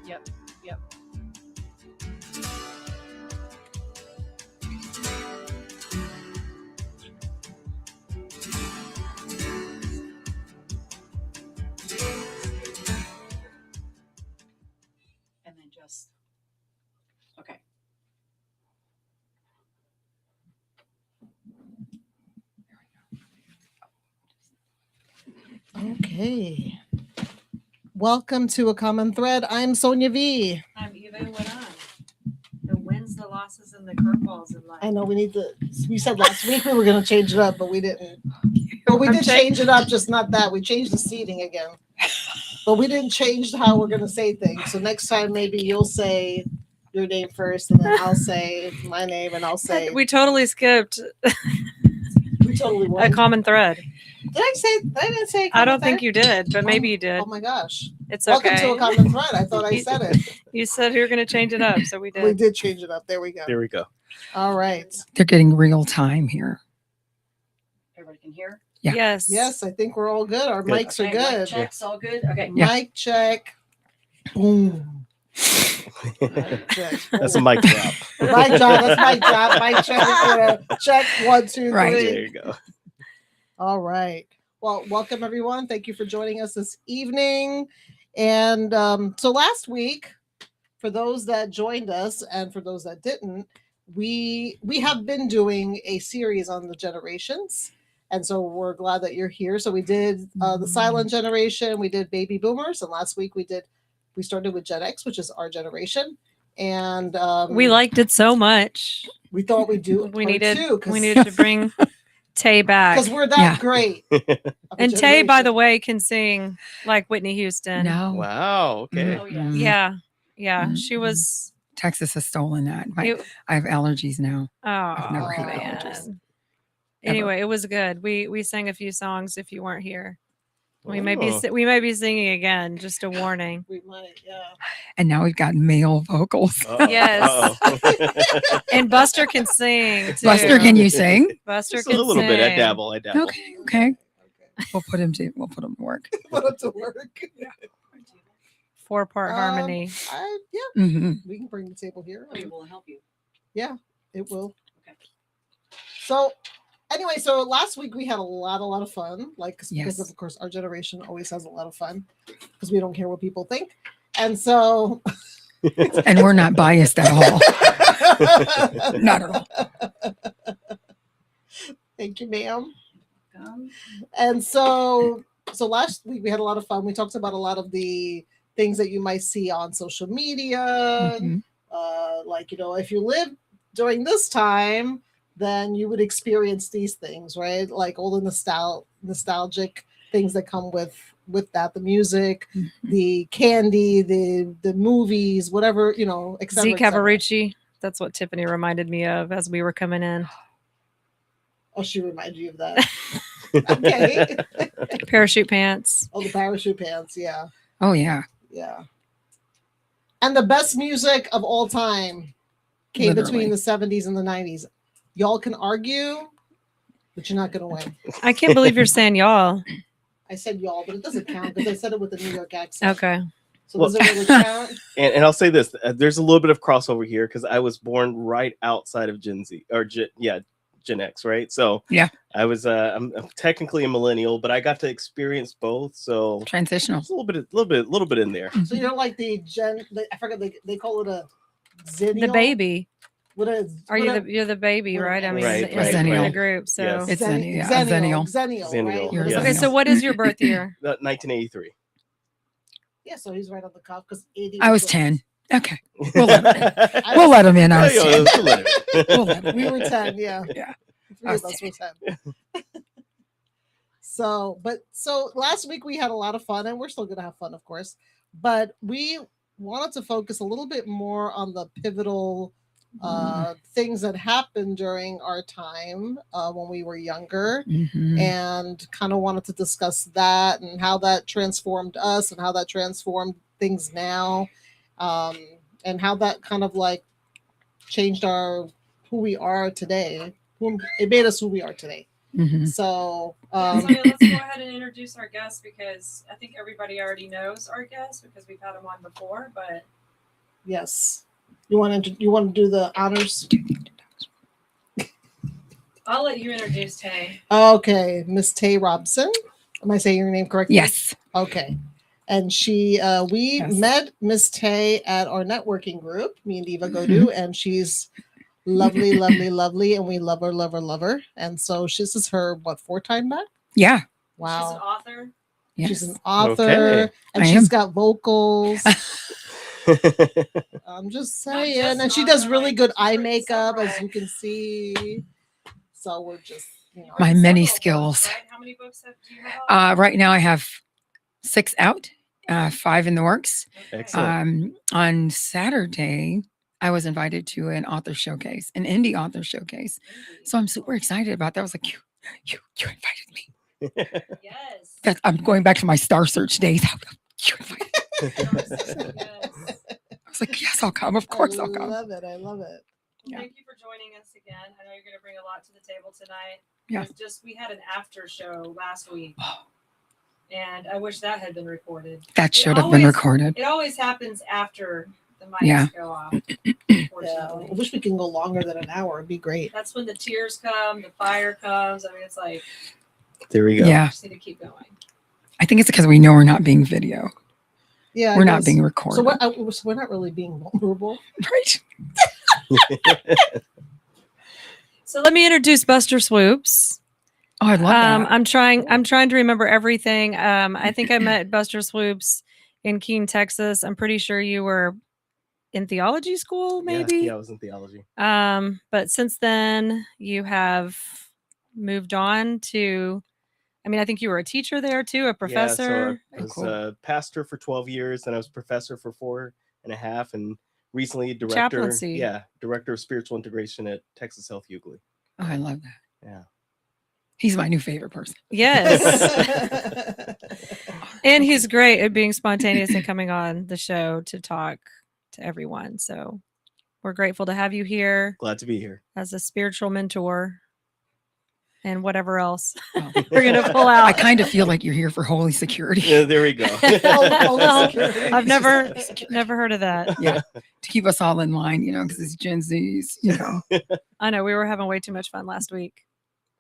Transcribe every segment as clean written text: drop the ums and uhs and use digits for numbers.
Yep. Yep. And then just, okay. Okay. Welcome to A Common Thread. I'm Sonia V. I'm Eva Iguaran. The wins, the losses, and the curveballs in life. I know we said last week we were going to change it up, but we didn't. But we did change it up, just not that. We changed the seating again. But we didn't change how we're going to say things. So next time maybe you'll say your name first, and then I'll say my name, and I'll say. We totally skipped We totally a won. common thread. Did I say? I didn't say. I don't think you did, but maybe you did. Oh my gosh! It's Welcome okay. to A Common Thread. I thought I said it. You said you were going to change it up, so we did. We did change it up. There we go. There we go. All right. They're getting real time here. Everybody can hear? Yeah. Yes. Yes, I think we're all good. Our Good. mics are Mic good. checks, all good? Okay. Yeah. Mic check. Boom. Mic check. That's a mic drop. Mic drop. That's mic drop. Mic check. Check. 1, 2, Right. 3. There you go. All right. Well, welcome everyone. Thank you for joining us this evening. And so last week, for those that joined us and for those that didn't, we have been doing a series on the generations. And so we're glad that you're here. So we did the silent generation, we did baby boomers, and last week we started with Gen X, which is our generation. And We liked it so much. we thought we'd do We part needed two, we needed to bring Tay back. because we're that Yeah. great. And Tay, by the way, can sing like Whitney Houston. No. Wow. Okay. Oh, yeah. Mm. Yeah. Yeah. Mm. She was Texas has stolen that. it- I have allergies now. oh never had man. allergies. Ever. Anyway, it was good. We sang a few songs if you weren't here. We may be Oh. we may be singing again, just a warning. We might, yeah. And now we've got male vocals. Uh-oh. Yes. Uh-oh. And Buster can sing too. Buster, can you sing? Buster Just a can little sing. bit. I dabble. Okay. We'll put him to work. Put it to work. 4-part harmony. Yeah, Hmm. we can bring the table here. It will help you. It will. Okay. So, anyway, so last week we had a lot of fun. Because Yes. of course our generation always has a lot of fun because we don't care what people think, and so. And we're not biased at all. Not at all. Thank you, ma'am. And so last week we had a lot of fun. We talked about a lot of the things that you might see on social media. Mhm. If you live during this time, then you would experience these things, right? Like all the nostalgic things that come with that, the music, Mhm. the candy, the movies, whatever, et cetera, Z et cetera. Cavarucci. That's what Tiffany reminded me of as we were coming in. Oh, she reminded you of that. Okay. Parachute pants. Oh, the parachute pants. Yeah. Oh yeah. Yeah. And the best music of all time came between Literally. the 70s and the 90s. Y'all can argue, but you're not going to win. I can't believe you're saying y'all. I said y'all, but it doesn't count because I said it with a New York accent. Okay. So does it really count? And I'll say this: there's a little bit of crossover here because I was born right outside of Gen Z or Gen X, right? So Yeah. I was I'm technically a millennial, but I got to experience both. So Transitional. there's a little bit in there. So you're like I forgot they call it a zennial. The baby. What is? You're the baby, right? I mean, Right, in, right, in the right. group. So Yes. It's Zennial. a zennial. Zennial, right? Zennial, yeah. okay. So what is your birth year? 1983. Yeah, so he's right on the cuff because I was 10. Okay. We'll let him in. I was 10. We'll let him We in. were 10, yeah. Yeah. Three of us were 10. So last week we had a lot of fun, and we're still going to have fun, of course. But we wanted to focus a little bit more on the pivotal things that happened during our time when we were younger, Mhm. and kind of wanted to discuss that and how that transformed us and how that transformed things now, and how that kind of like changed who we are today. It made us who we are today. Mhm. So, Sonia, let's go ahead and introduce our guest because I think everybody already knows our guest because we've had him on before. But yes, you want to do the honors? I'll let you introduce Tay. Okay, Miss Tay Robson. Am I saying your name correctly? Yes. Okay. And we Yes. met Miss Tay at our networking group, me and Diva go Mm-hmm. to, and she's lovely, lovely, lovely, and we love her, love her, love her. And so this is her, what, 4th time back? Yeah. Wow. She's an author. Yes. She's an author, Okay. and I she's am. got vocals. I'm just Not saying. just And she author, does really like, good she's eye written makeup, as several. you can see. So we're just, My many Several books, skills. right? How many books do you have out? Right now I have 6 out, 5 in the works. Okay. Excellent. On Saturday, I was invited to an author showcase, an indie author showcase. So I'm super excited about that. I was like, you invited me. Yes. I'm going back to my Star Search days. You invited me. Yes. I was like, yes, I'll come. Of course I'll I come. love it. I love it. Yeah. Thank you for joining us again. I know you're going to bring a lot to the table tonight. Yeah. We had an after show last week, and I wish that had been recorded. That should have been always- recorded. It always happens after the mics Yeah. go off. Yeah, I Unfortunately, wish we can go longer than an hour. It'd be great. that's when the tears come, the fire comes. I mean, it's like There we go. we Yeah. just need to keep going. I think it's because we know we're not being video. Yeah, We're I not guess. being recorded. So we're not really being vulnerable. Right. So let me introduce Buster Swoops. Oh, I love that. I'm trying to remember everything. I think I met Buster Swoops in Keene, Texas. I'm pretty sure you were in theology school, maybe. Yeah, I was in theology. But since then you have moved on to, I mean, I think you were a teacher there too, a professor. Yeah, so I was Cool. a pastor for 12 years, and I was professor for 4.5, and recently director. Chaplaincy. Yeah, director of spiritual integration at Texas Health Euclid. Oh, I love that. Yeah. He's my new favorite person. Yes. And he's great at being spontaneous and coming on the show to talk to everyone. So we're grateful to have you here Glad to be here. as a spiritual mentor and whatever else Well, we're going to pull I out. kind of feel like you're here for holy security. Yeah, there we go. Well, security. I've never heard of that. Yeah. To keep us all in line, because it's Gen Zs, I know we were having way too much fun last week.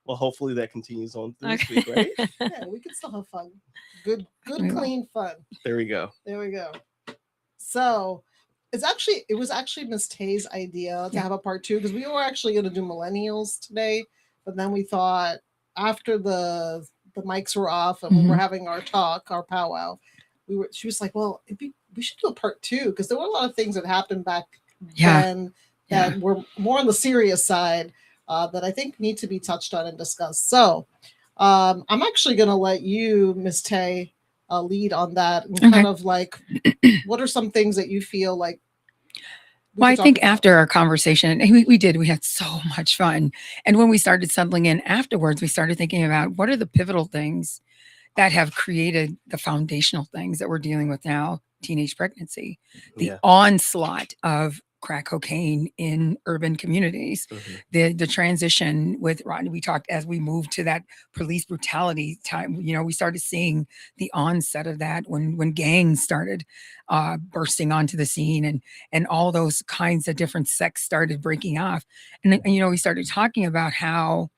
Well, hopefully that continues on this Okay. week, right? Yeah, we can still have fun. Good, We will. clean fun. There we go. There we go. So it was actually Miss Tay's idea to Yeah. have a part 2 because we were actually going to do millennials today, but then we thought after the mics were off and we were Mhm. having our talk, our powwow, she was like, well, we should do a part 2 because there were a lot of things that happened back Yeah. then that were more on the serious side that I think need to be touched on and discussed. So I'm actually going to let you, Miss Tay, lead on that and Okay. kind of like, what are some things that you feel like? we Well, I could talk think about? after our conversation, and we had so much fun. And when we started settling in afterwards, we started thinking about what are the pivotal things that have created the foundational things that we're dealing with now, teenage pregnancy, the Yeah. onslaught of crack cocaine in urban communities, Mhm. the transition with Rodney. We talked as we moved to that police brutality time. We started seeing the onset of that when gangs started bursting onto the scene, and all those kinds of different sects started breaking off. And we started talking about how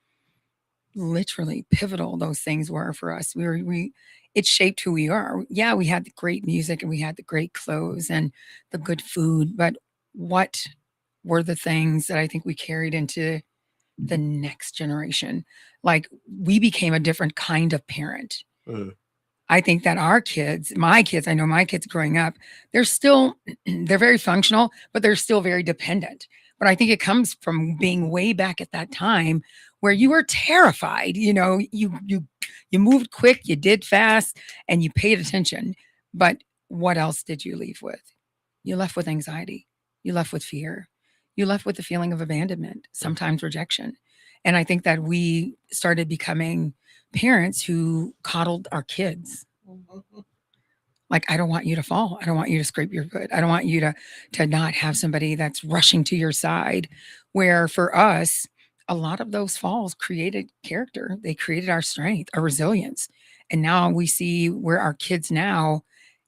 literally pivotal those things were for us. It shaped who we are. Yeah, we had the great music and we had the great clothes and the good food, but what were the things that I think we carried into the next generation? Like, we became a different kind of parent. Mhm. I think that I know my kids growing up, they're very functional, but they're still very dependent. But I think it comes from being way back at that time where you were terrified. You moved quick, you did fast, and you paid attention. But what else did you leave with? You left with anxiety. You left with fear. You left with the feeling of abandonment, sometimes rejection. And I think that we started becoming parents who coddled our kids. Mhm. Like, I don't want you to fall. I don't want you to scrape your foot. I don't want you to not have somebody that's rushing to your side. Where for us, a lot of those falls created character. They created our strength, our resilience. And now we see where our kids now,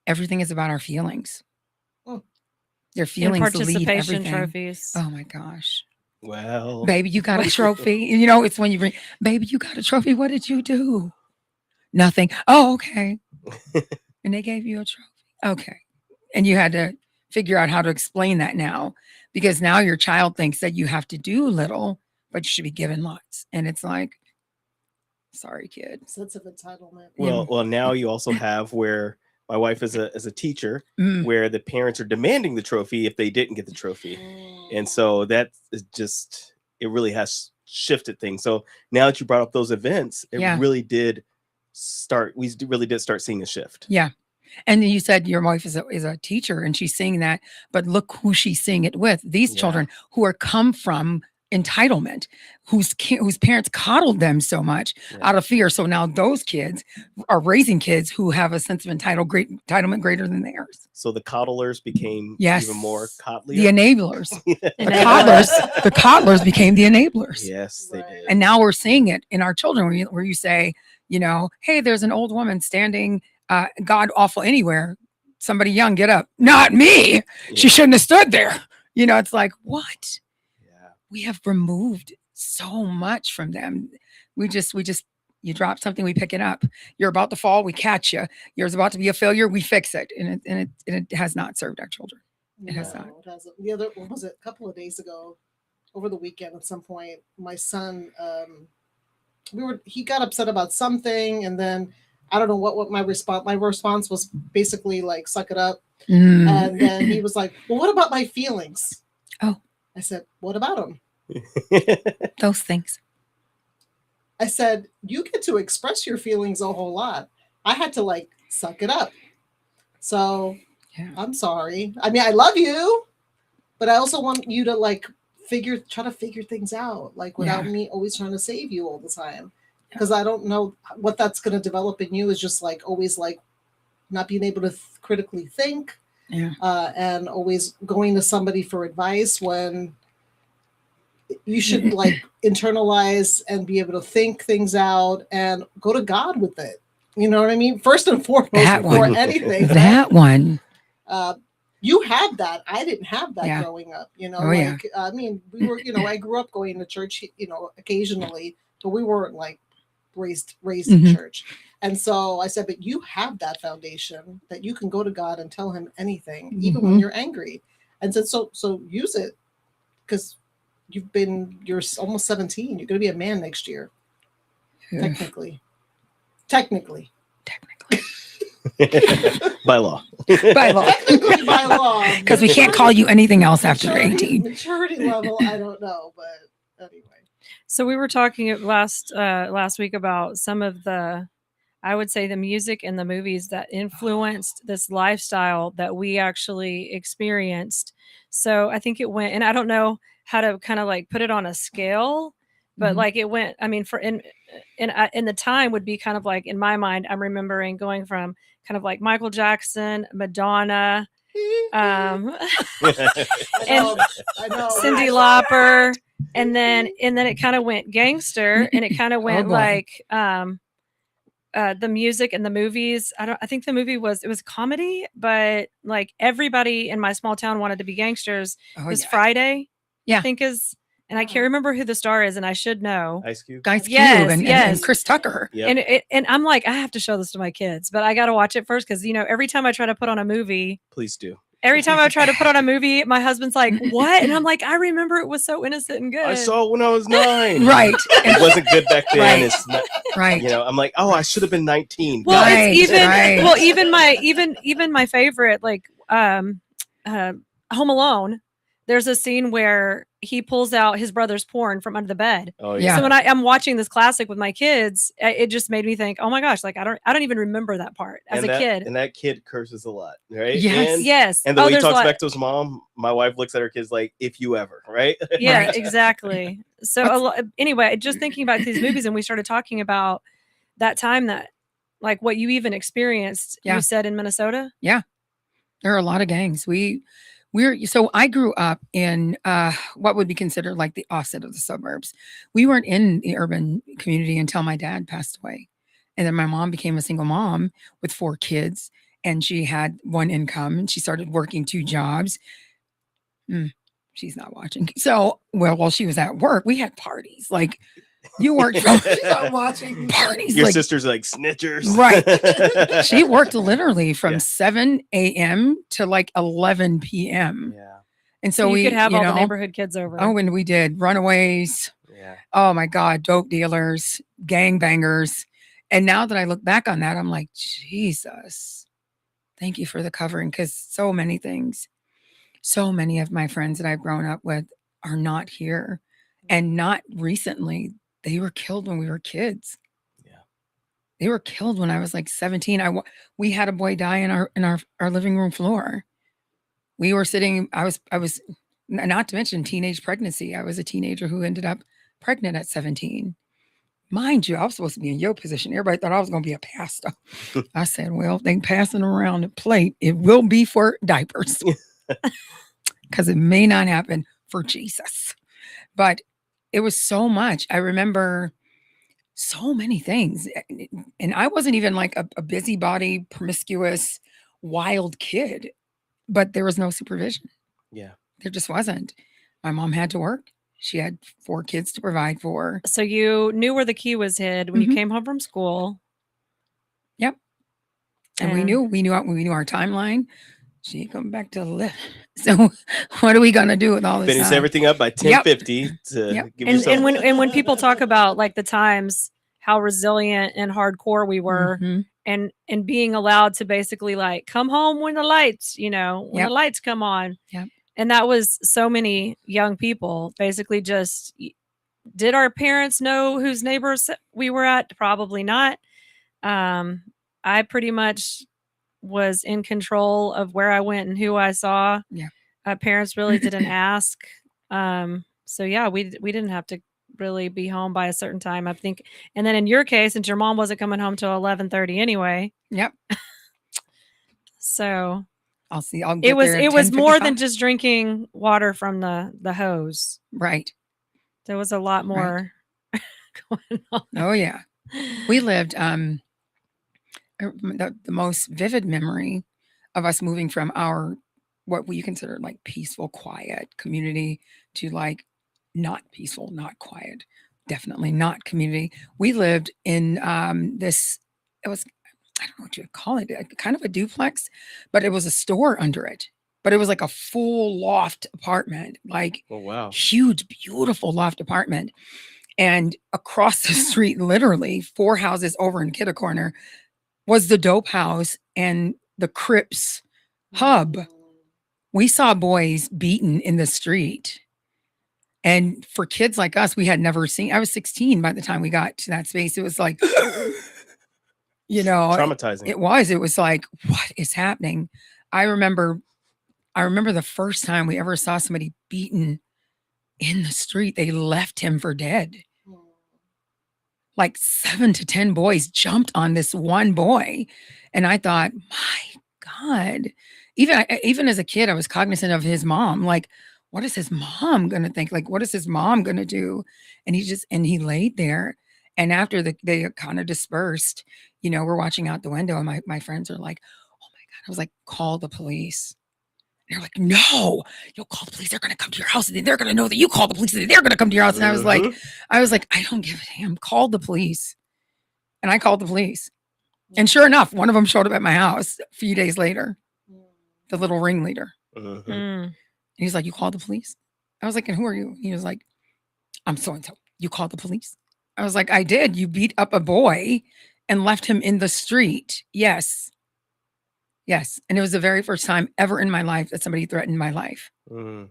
everything is about our feelings. Mm. Their And feelings lead participation everything. trophies. Oh my gosh. Well, Baby, you got a trophy. You know, it's when you bring, baby, you got a trophy. What did you do? Nothing. Oh, okay. And they gave you a trophy. Okay. And you had to figure out how to explain that now, because now your child thinks that you have to do little, but you should be given lots. And it's like, sorry, kid. Sense of entitlement. well, now you also have where my wife is a teacher, Mm. where the parents are demanding the trophy if they didn't get the trophy. And so that is just, it really has shifted things. So now that you brought up those events, it Yeah. really did start, we really did start seeing a shift. Yeah. And you said your wife is a teacher and she's seeing that, but look who she's seeing it with. These Yeah. children who are come from entitlement, whose parents coddled them so much Yeah. out of fear. So now those kids are raising kids who have a sense of entitlement greater than theirs. So the coddlers became Yes. even more coddly. The enablers. Enablers. The coddlers became the enablers. Yes, they Right. did. And now we're seeing it in our children where you say, you know, hey, there's an old woman standing, God awful anywhere. Somebody young, get up. Not me. She shouldn't have stood there. You know, it's like, what? Yeah. We have removed so much from them. We just, you drop something, we pick it up. You're about to fall, we catch you. You're about to be a failure, we fix it. And it has not served our children. It has not. It hasn't. The other, what was it, a couple of days ago, over the weekend at some point, my son, he got upset about something, and then I don't know what my response was basically like, suck it up. Mm. And then he was like, well, what about my feelings? Oh. I said, what about them? Those things. I said, you get to express your feelings a whole lot. I had to like suck it up. So Yeah. I'm sorry. I mean, I love you, but I also want you to like try to figure things out, like without me always trying to save you all the time. Because I don't know what that's going to develop in you is just like always like not being able to critically think, and always going to somebody for advice when you should like internalize and be able to think things out and go to God with it. You know what I mean? First and foremost, before anything. That one. You had that. I didn't have that Yeah. growing up. You know, Oh, yeah. like I mean, we were. You know, I grew up going to church. You know, occasionally, but we weren't like raised in church. And so I said, but you have that foundation that you can go to God and tell him anything, even when you're angry. And said, so use it, because you're almost 17. You're going to be a man next year. Technically. By law. By law. Technically by law. Because we can't call you anything else after Maturity- 18. Maturity level, I don't know, but anyway. So we were talking last week about some of the, I would say, the music and the movies that influenced this lifestyle that we actually experienced. So I think it went, and I don't know how to kind of like put it on a scale, but like it went, I mean, in the time would be kind of like, in my mind, I'm remembering going from kind of like Michael Jackson, Madonna, and I know. Cyndi Lauper, and then it kind of went gangster, and it kind of went boy. like the music and the movies. I think the movie was comedy, but like everybody in my small town wanted to be gangsters. Oh, This yeah. Friday, Yeah. I think is, and I can't remember who the star is, and I should know. Ice Cube. Guys Cube Yes, and yes. Chris Tucker. Yep. And I'm like, I have to show this to my kids, but I got to watch it first, because you know, every time I try to put on a movie, Please do. my husband's like, what? And I'm like, I remember it was so innocent and good. I saw it when I was 9. Right. It wasn't good back then. Right. It's not, Right. you know, I'm like, oh, I should have been 19. Well, Right, it's even right. well, even my favorite, like Home Alone. There's a scene where he pulls out his brother's porn from under the bed. Oh Yeah. So when I'm watching this classic with my kids, it just made me think, oh my gosh, like I don't even remember that part as a kid. And that kid curses a lot, right? Yes. Yes. And the way he there's talks like- back to his mom, my wife looks at her kids like, if you ever, right? Yeah, Right. exactly. So anyway, just thinking about these movies, and we started talking about that time that, like, what you even experienced. Yeah. You said in Minnesota. There are a lot of gangs. We So I grew up in what would be considered like the offset of the suburbs. We weren't in the urban community until my dad passed away. And then my mom became a single mom with 4 kids, and she had one income, and she started working 2 jobs. She's not watching. So, well, while she was at work, we had parties. Like, you worked from She's not watching. parties. Your like, sister's like snitchers. Right. She worked literally from Yeah. 7 a.m. to like 11 p.m. Yeah. And So so you we could have you all the know, neighborhood kids over. oh, and we did runaways. Yeah. Oh my God, dope dealers, gangbangers. And now that I look back on that, I'm like, Jesus, thank you for the covering. Because so many things, so many of my friends that I've grown up with are not here. And not recently. They were killed when we were kids. Yeah. They were killed when I was like 17. We had a boy die in our living room floor. We were sitting, I was not to mention teenage pregnancy. I was a teenager who ended up pregnant at 17. Mind you, I was supposed to be in your position. Everybody thought I was going to be a pastor. I said, well, they passing around the plate. It will be for diapers because it may not happen for Jesus. But it was so much. I remember so many things. And I wasn't even like a busybody, promiscuous, wild kid, but there was no supervision. Yeah. There just wasn't. My mom had to work. She had 4 kids to provide for. So you knew where the key was hid when you Mhm. came home from school. Yep. And we knew our timeline. She come back to live. So what are we gonna do with all this Finish time? everything up by 10:50 to Yep. give And yourself. when people talk about like the times, how resilient and hardcore we were, Mhm. and being allowed to basically like come home when the lights, when Yep. the lights come on. Yep. And that was so many young people basically just, did our parents know whose neighbors we were at? Probably not. I pretty much was in control of where I went and who I saw. Yeah. Parents really didn't ask. So yeah, we didn't have to really be home by a certain time, I think. And then in your case, since your mom wasn't coming home till 11:30 anyway, Yep. so I'll see. I'll it get was there at it was more than 10:55. just drinking water from the hose. Right. There was a lot more going on. Oh yeah. We lived the most vivid memory of us moving from our what we consider like peaceful, quiet community to like not peaceful, not quiet, definitely not community. We lived in this. It was, I don't know what you would call it, kind of a duplex, but it was a store under it. But it was like a full loft apartment, like Oh wow. huge, beautiful loft apartment. And across the street, literally 4 houses over in Kidda Corner, was the dope house and the Crips hub. We saw boys beaten in the street. And for kids like us, we had never seen, I was 16 by the time we got to that space. It was like, Traumatizing. it was like, what is happening? I remember the first time we ever saw somebody beaten in the street. They left him for dead. Like 7 to 10 boys jumped on this one boy. And I thought, my God, even as a kid, I was cognizant of his mom. Like, what is his mom going to think? Like, what is his mom going to do? And he laid there. And after they kind of dispersed, we're watching out the window and my friends are like, oh my God. I was like, call the police. And they're like, no, you'll call the police. They're going to come to your house and they're going to know that you called the police and they're going to come to your house. And I was like, I don't give a damn. Call the police. And I called the police. And sure enough, one of them showed up at my house a few days later, the little ringleader. And he's like, you called the police? I was like, and who are you? He was like, I'm so-and-so. You called the police? I was like, I did. You beat up a boy and left him in the street. Yes. Yes. And it was the very first time ever in my life that somebody threatened my life. I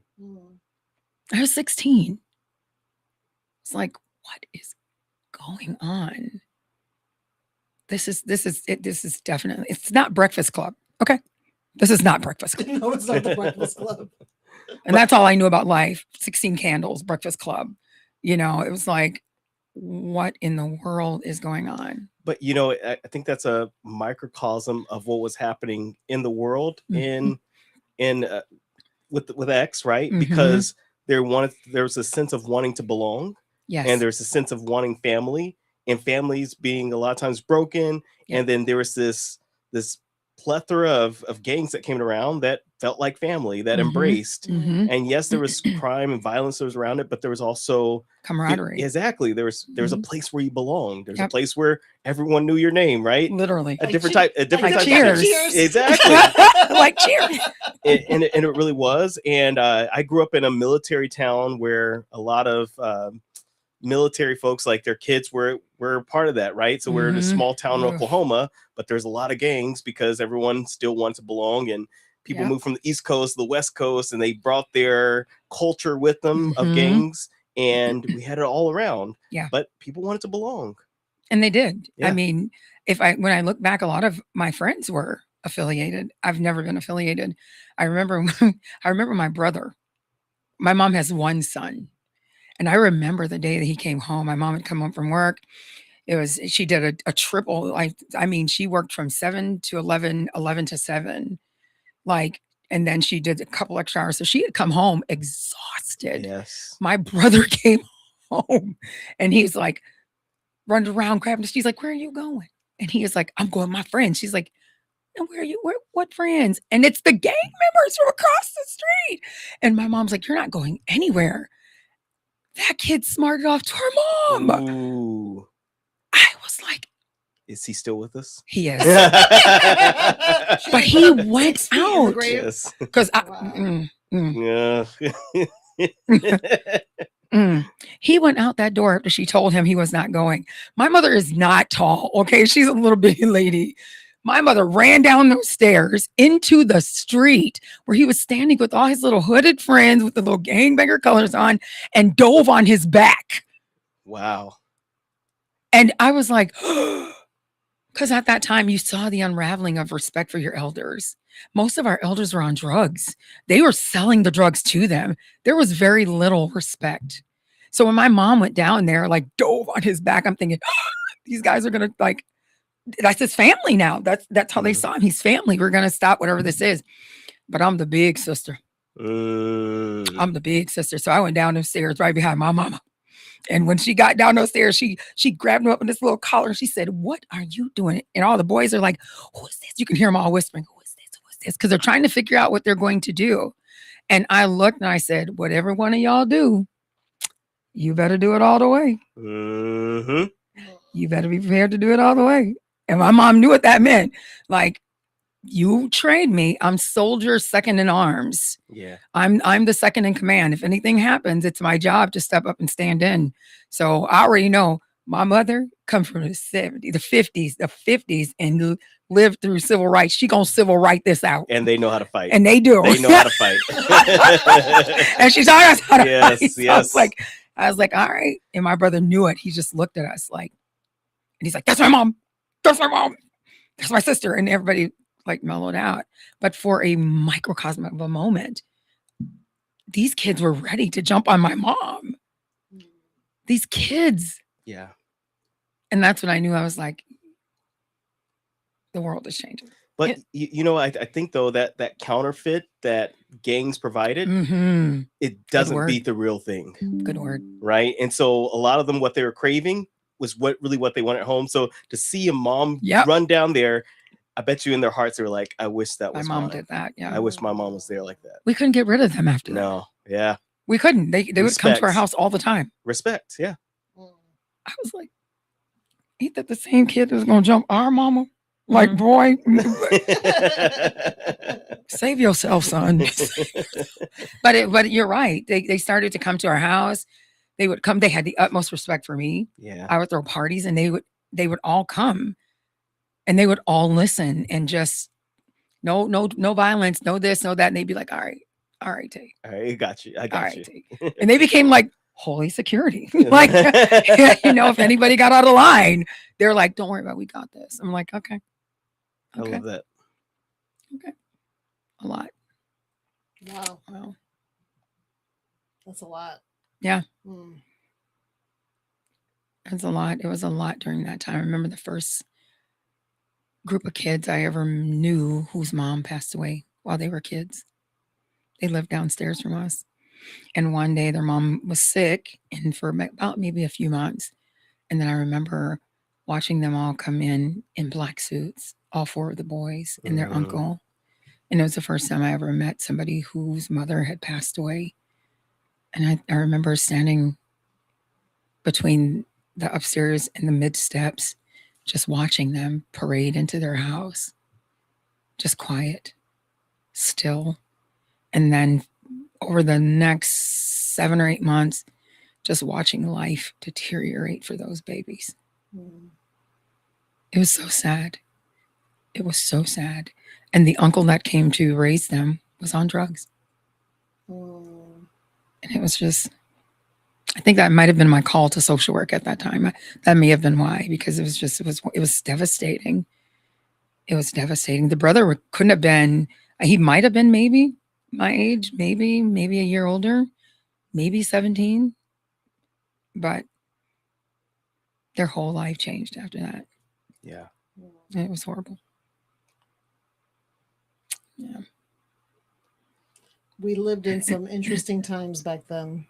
was 16. It's like, what is going on? This is definitely, it's not Breakfast Club. Okay. This is not Breakfast Club. No, it's not the Breakfast Club. And that's all I knew about life. 16 Candles, Breakfast Club. It was like, what in the world is going on? But I think that's a microcosm of what was happening in the world in with X, right? Mhm. Because there's a sense of wanting to belong, Yes. and there's a sense of wanting family, and families being a lot of times broken. Yep. And then there was this plethora of gangs that came around that felt like family, that Mhm. embraced. Mhm. And yes, there was crime and violence that was around it, but there was also Camaraderie. exactly, there was a Mhm. place where you belonged. There's a Yep. place where everyone knew your name, right? Literally. A Like different che- type, a different like type of Cheers. Cheers. Exactly. Like Cheers. And it really was. And I grew up in a military town where a lot of military folks, like their kids were part of that, right? So we're in a Mhm. small town in Oof. Oklahoma, but there's a lot of gangs because everyone still wants to belong, and people Yep. moved from the East Coast to the West Coast, and they brought their culture with them of Mhm. gangs, and we had it all around. Yeah. But people wanted to belong. And they did. Yeah. I mean, when I look back, a lot of my friends were affiliated. I've never been affiliated. I remember my brother. My mom has one son. And I remember the day that he came home. My mom had come home from work. She did a triple. I mean, she worked from 7 to 11, 11 to 7. And then she did a couple extra hours. So she had come home exhausted. Yes. My brother came home and he's like, running around grabbing. She's like, "Where are you going?" And he is like, "I'm going with my friends." She's like, "And where are you? What friends?" And it's the gang members from across the street. And my mom's like, "You're not going anywhere." That kid smarted off to her mom. Ooh. I was like, Is he still with us? he is. She But put he him went 6 feet in the out. grave. Yes. Because Wow. Yeah. he went out that door after she told him he was not going. My mother is not tall. Okay. She's a little bitty lady. My mother ran down those stairs into the street where he was standing with all his little hooded friends with the little gangbanger colors on and dove on his back. Wow. And I was like, because at that time you saw the unraveling of respect for your elders. Most of our elders were on drugs. They were selling the drugs to them. There was very little respect. So when my mom went down there, like dove on his back, I'm thinking, these guys are going to that's his family now. That's how they saw him. He's family. We're going to stop whatever this is. But I'm the big sister. I'm the big sister. So I went down those stairs right behind my mama. And when she got down those stairs, she grabbed him up in this little collar and she said, "What are you doing?" And all the boys are like, "Who is this?" You can hear them all whispering, "Who is this? Who is this?" Because they're trying to figure out what they're going to do. And I looked and I said, "Whatever one of y'all do, you better do it all the way. Mm-hmm. You better be prepared to do it all the way." And my mom knew what that meant. Like, you trained me. I'm soldier second in arms. Yeah. I'm the second in command. If anything happens, it's my job to step up and stand in. So I already know my mother come from the 70s, the 50s, and lived through civil rights. She gonna civil right this out. And they know how to fight. And they do. They know how to fight. And she's taught us how to Yes, fight. So yes. I was like, all right. And my brother knew it. He just looked at us like, and he's like, "That's my mom. That's my mom. That's my sister." And everybody mellowed out. But for a microcosm of a moment, these kids were ready to jump on my mom. These kids. Yeah. And that's when I knew. I was like, the world is changing. But I think though that counterfeit that gangs provided, it doesn't beat the real thing. Good word. Right. And so a lot of them, what they were craving was what they wanted at home. So to see a mom run down there, I bet you in their hearts they were like, "I wish that was my mom mine. did that." Yeah. I wish my mom was there like that. We couldn't get rid of them after that. No. Yeah. We couldn't. They would come to our house all the time. Respect. Yeah. I was like, ain't that the same kid that's gonna jump our mama? Like, boy, save yourself, son. But you're right. They started to come to our house. They would come. They had the utmost respect for me. Yeah. I would throw parties, and they would all come, and they would all listen, and just no violence, no this, no that. And they'd be like, all right, Tay. All right, got you. I got you. Tay. And they became like holy security. Like, if anybody got out of line, they're like, "Don't worry about it, we got this." I'm like, okay. I love that. Okay. A lot. Wow. That's a lot. Yeah. It's a lot. It was a lot during that time. I remember the first group of kids I ever knew whose mom passed away while they were kids. They lived downstairs from us. And one day their mom was sick and for about maybe a few months. And then I remember watching them all come in black suits, all 4 of the boys and their uncle. And it was the first time I ever met somebody whose mother had passed away. And I remember standing between the upstairs and the mid steps, just watching them parade into their house. Just quiet, still. And then over the next 7 or 8 months, just watching life deteriorate for those babies. It was so sad. It was so sad. And the uncle that came to raise them was on drugs. And it was just, I think that might have been my call to social work at that time. That may have been why, because it was devastating. It was devastating. The brother couldn't have been, he might have been maybe my age, maybe a year older, maybe 17. But their whole life changed after that. Yeah. And it was horrible. Yeah. We lived in some interesting times back then.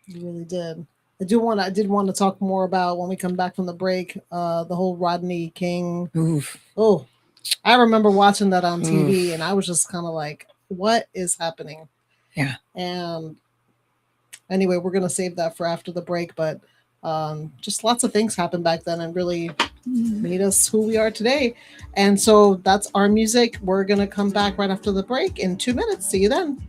We really did. I did want to talk more about when we come back from the break, the whole Rodney King. Oof. Oh, I remember watching that on TV and I was just kind of like, what is happening? Yeah. And anyway, we're going to save that for after the break, but just lots of things happened back then and really made us who we are today. And so that's our music. We're going to come back right after the break in 2 minutes. See you then.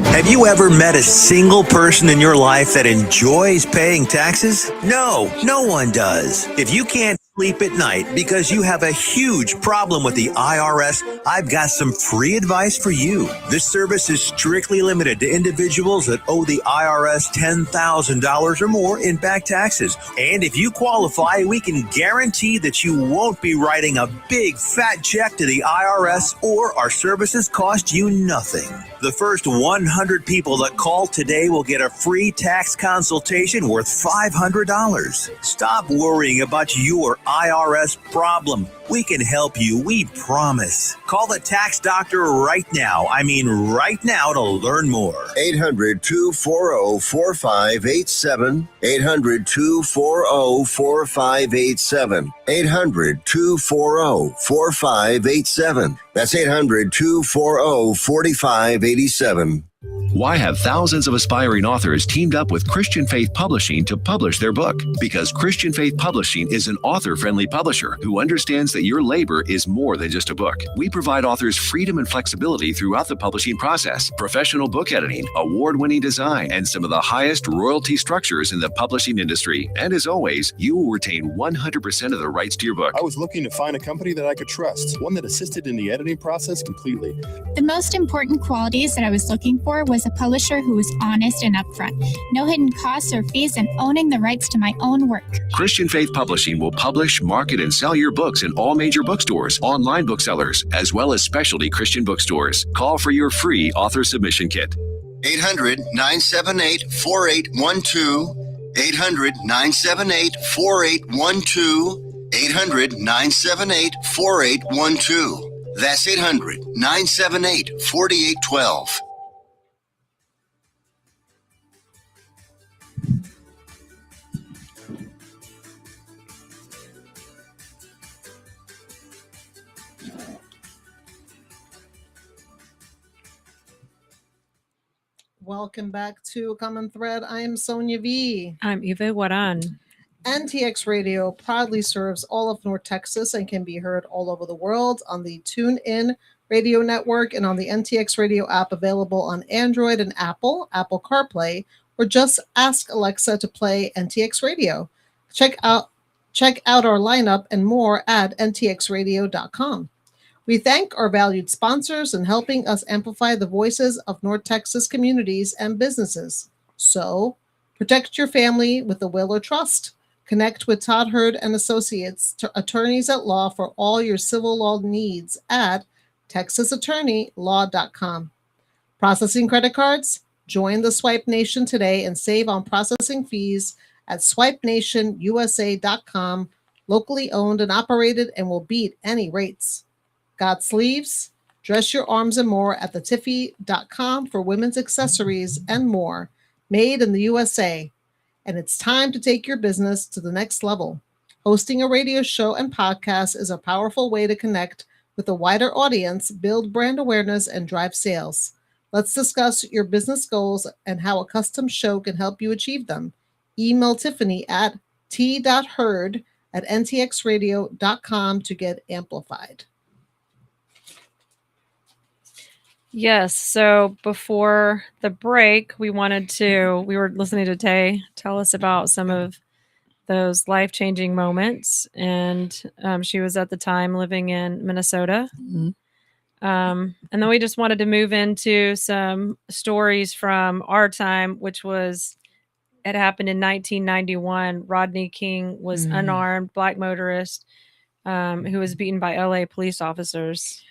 Have you ever met a single person in your life that enjoys paying taxes? No, no one does. If you can't sleep at night because you have a huge problem with the IRS, I've got some free advice for you. This service is strictly limited to individuals that owe the IRS $10,000 or more in back taxes. And if you qualify, we can guarantee that you won't be writing a big fat check to the IRS, or our services cost you nothing. The first 100 people that call today will get a free tax consultation worth $500. Stop worrying about your IRS problem. We can help you, we promise. Call the tax doctor right now. I mean right now to learn more. 800-240-4587. 800-240-4587. 800-240-4587. That's 800-240-4587. Why have thousands of aspiring authors teamed up with Christian Faith Publishing to publish their book? Because Christian Faith Publishing is an author-friendly publisher who understands that your labor is more than just a book. We provide authors freedom and flexibility throughout the publishing process, professional book editing, award-winning design, and some of the highest royalty structures in the publishing industry. And as always, you will retain 100% of the rights to your book. I was looking to find a company that I could trust, one that assisted in the editing process completely. The most important qualities that I was looking for was a publisher who was honest and upfront, no hidden costs or fees, and owning the rights to my own work. Christian Faith Publishing will publish, market, and sell your books in all major bookstores, online booksellers, as well as specialty Christian bookstores. Call for your free author submission kit. 800-978-4812. 800-978-4812. 800-978-4812. That's 800-978-4812. Welcome back to Common Thread. I am Sonia V. I'm Iguaran. NTX Radio proudly serves all of North Texas and can be heard all over the world on the TuneIn Radio Network and on the NTX Radio app, available on Android and Apple CarPlay, or just ask Alexa to play NTX Radio. Check out our lineup and more at ntxradio.com. We thank our valued sponsors in helping us amplify the voices of North Texas communities and businesses. So, protect your family with a will or trust. Connect with Todd Hurd and Associates, attorneys at law for all your civil law needs at texasattorneylaw.com. Processing credit cards? Join the Swipe Nation today and save on processing fees at swipenationusa.com. Locally owned and operated and will beat any rates. Got sleeves? Dress your arms and more at thetiffy.com for women's accessories and more. Made in the USA. And it's time to take your business to the next level. Hosting a radio show and podcast is a powerful way to connect with a wider audience, build brand awareness, and drive sales. Let's discuss your business goals and how a custom show can help you achieve them. Email Tiffany at t.hurd@ntxradio.com to get amplified. Yes. So before the break, we were listening to Tay tell us about some of those life-changing moments. And she was at the time living in Minnesota. Mhm. And then we just wanted to move into some stories from our time, it happened in 1991. Rodney King was unarmed black motorist who was beaten by LA police officers.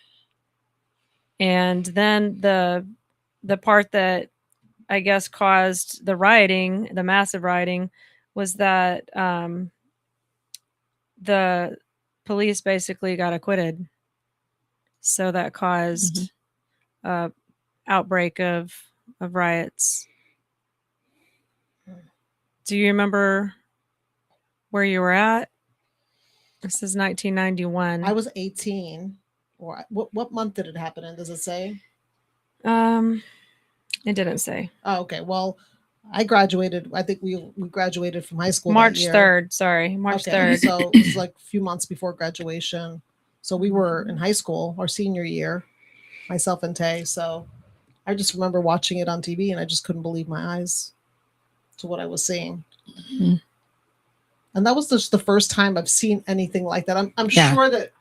And then the part that I guess caused the massive rioting, was that the police basically got acquitted. So that caused a outbreak of riots. Do you remember where you were at? This is 1991. I was 18. Or what month did it happen in? Does it say? It didn't say. Oh, okay. Well, I graduated. I think we graduated from high school March that year. 3rd. Sorry, March 3rd. So it was like a few months before graduation. So we were in high school, our senior year, myself and Tay. So I just remember watching it on TV, and I just couldn't believe my eyes to what I was seeing. Mm-hmm. And that was just the first time I've seen anything like that. I'm sure that,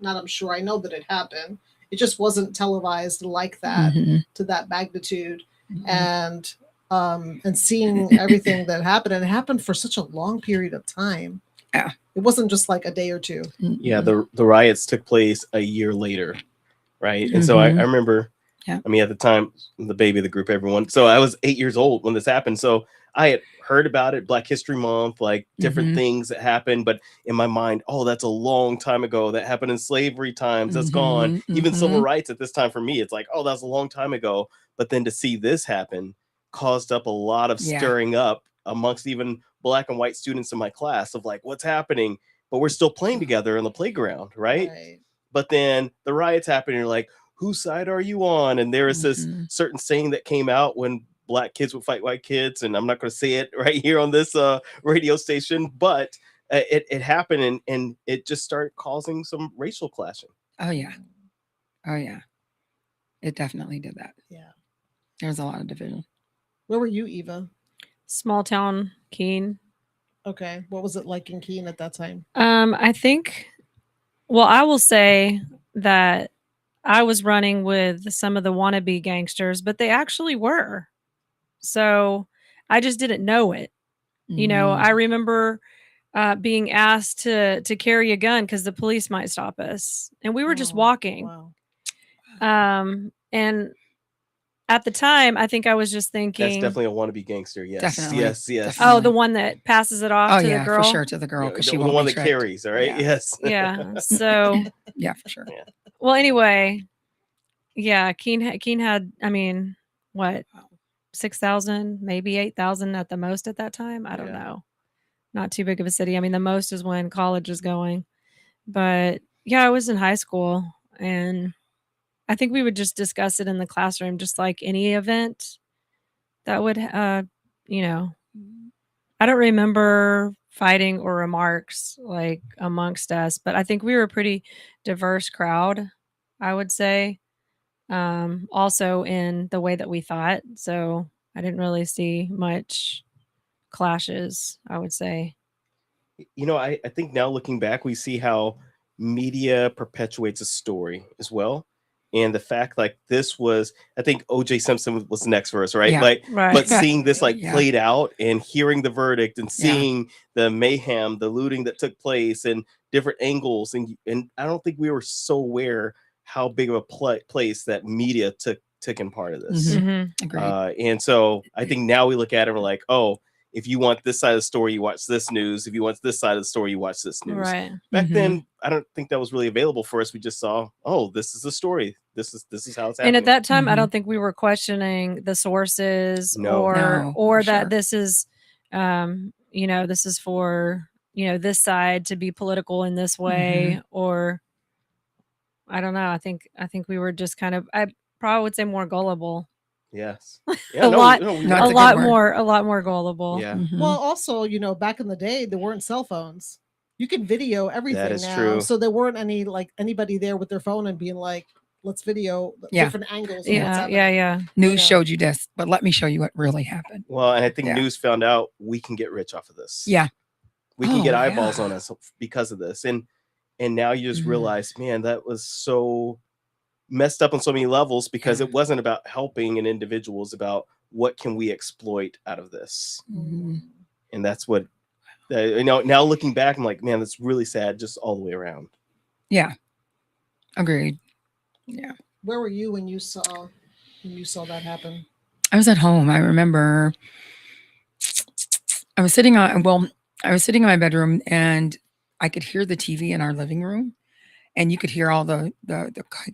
not I'm sure, I know that it happened. It just wasn't televised like that to that magnitude. And seeing everything that happened, and it happened for such a long period of time. Yeah. It wasn't just like a day or two. Yeah, the riots took place a year later, right? And so I remember, I mean, at the time, I'm the baby of the group, everyone. So I was 8 years old when this happened. So I had heard about it, Black History Month, like different things that happened. But in my mind, oh, that's a long time ago. That happened in slavery times. That's gone. Even civil rights at this time for me, it's like, oh, that's a long time ago. But then to see this happen caused up a lot of stirring up amongst even Black and white students in my class of like, what's happening? But we're still playing together in the playground, right? But then the riots happen, and you're like, whose side are you on? And there is this certain saying that came out when Black kids would fight white kids, and I'm not going to say it right here on this radio station, but it happened, and it just started causing some racial clashing. Oh yeah, it definitely did that. Yeah, there's a lot of division. Where were you, Eva? Small town Keene. Okay, what was it like in Keene at that time? I think, well, I will say that I was running with some of the wannabe gangsters, but they actually were. So I just didn't know it. You know, I remember being asked to carry a gun because the police might stop us, and we were just walking. And at the time, I think I was just thinking, that's definitely a wannabe gangster. Yes, definitely. yes. Oh, the one that passes it off to the girl. For sure, to the girl, because she the won't one be that tricked. carries. All right, yes, yeah. So yeah, for sure. Yeah. Well, anyway, yeah, Keene had, I mean, what, 6,000, maybe 8,000 at the most at that time. I don't know. Not too big of a city. I mean, the most is when college is going. But yeah, I was in high school, and I think we would just discuss it in the classroom, just like any event that would, you know, I don't remember fighting or remarks like amongst us, but I think we were a pretty diverse crowd, I would say. Also in the way that we thought. So I didn't really see much clashes, I would say. You know, I think now looking back, we see how media perpetuates a story as well. And the fact like this was, I think OJ Simpson was next for us, right? Yeah. Like, Right. but seeing this like Yeah. played out and hearing the verdict and Yeah. seeing the mayhem, the looting that took place and different angles. And I don't think we were so aware how big of a place that media took in part of this. Agreed. And so I think now we look at it and we're like, oh, if you want this side of the story, you watch this news. If you want this side of the story, you watch this news. Right. Back then, I don't think that was really available for us. We just saw, oh, this is the story. This is how it's happening. And at that time, I don't think we were questioning the sources No. No, or for that sure. this is, this is for, this side to be political in this way, or I don't know. I think we were just kind of, I probably would say more gullible. Yes. A lot That's a good word. a lot more gullible. Yeah. Well, also, back in the day, there weren't cell phones. You can video everything is now. true. So there weren't anybody there with their phone and being like, let's video different angles. Of what's happening. Yeah. News showed you this, but let me show you what really happened. Well, and I think news found out we can get rich off of this. Yeah. We can get eyeballs on us because of this. And now you just realize, man, that was so messed up on so many levels because it wasn't about helping an individual. It's about what can we exploit out of this. And that's what, now looking back, I'm like, man, that's really sad just all the way around. Yeah. Agreed. Yeah. Where were you when you saw that happen? I was at home. I remember I was sitting in my bedroom and I could hear the TV in our living room and you could hear all the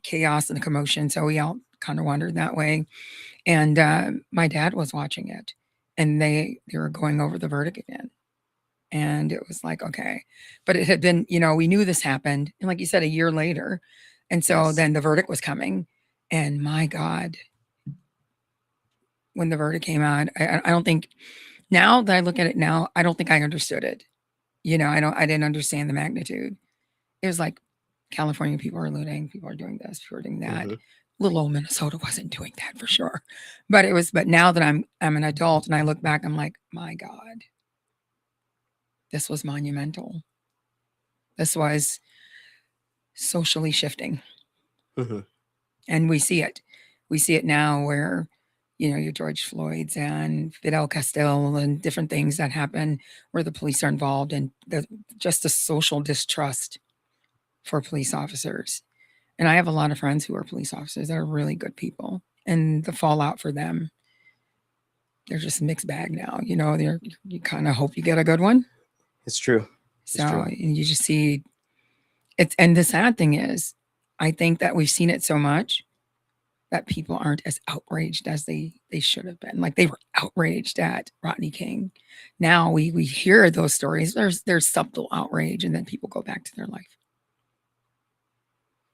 chaos and the commotion. So we all kind of wandered that way. And my dad was watching it and they were going over the verdict again. And it was like, okay, but it had been, we knew this happened. And like you said, a year later. And so then the verdict was coming and my God, when the verdict came out, I don't think, now that I look at it now, I don't think I understood it. I didn't understand the magnitude. It was like California people are looting, people are doing this, people are doing that. Little old Minnesota wasn't doing that for sure. But now that I'm an adult and I look back, I'm like, my God, this was monumental. This was socially shifting. And we see it. We see it now where, your George Floyd's and Fidel Castile and different things that happen where the police are involved and just the social distrust for police officers. And I have a lot of friends who are police officers that are really good people. And the fallout for them, they're just a mixed bag now. You kind of hope you get a good one. It's true. And you just see it. And the sad thing is, I think that we've seen it so much that people aren't as outraged as they should have been. Like they were outraged at Rodney King. Now we hear those stories. There's subtle outrage, and then people go back to their life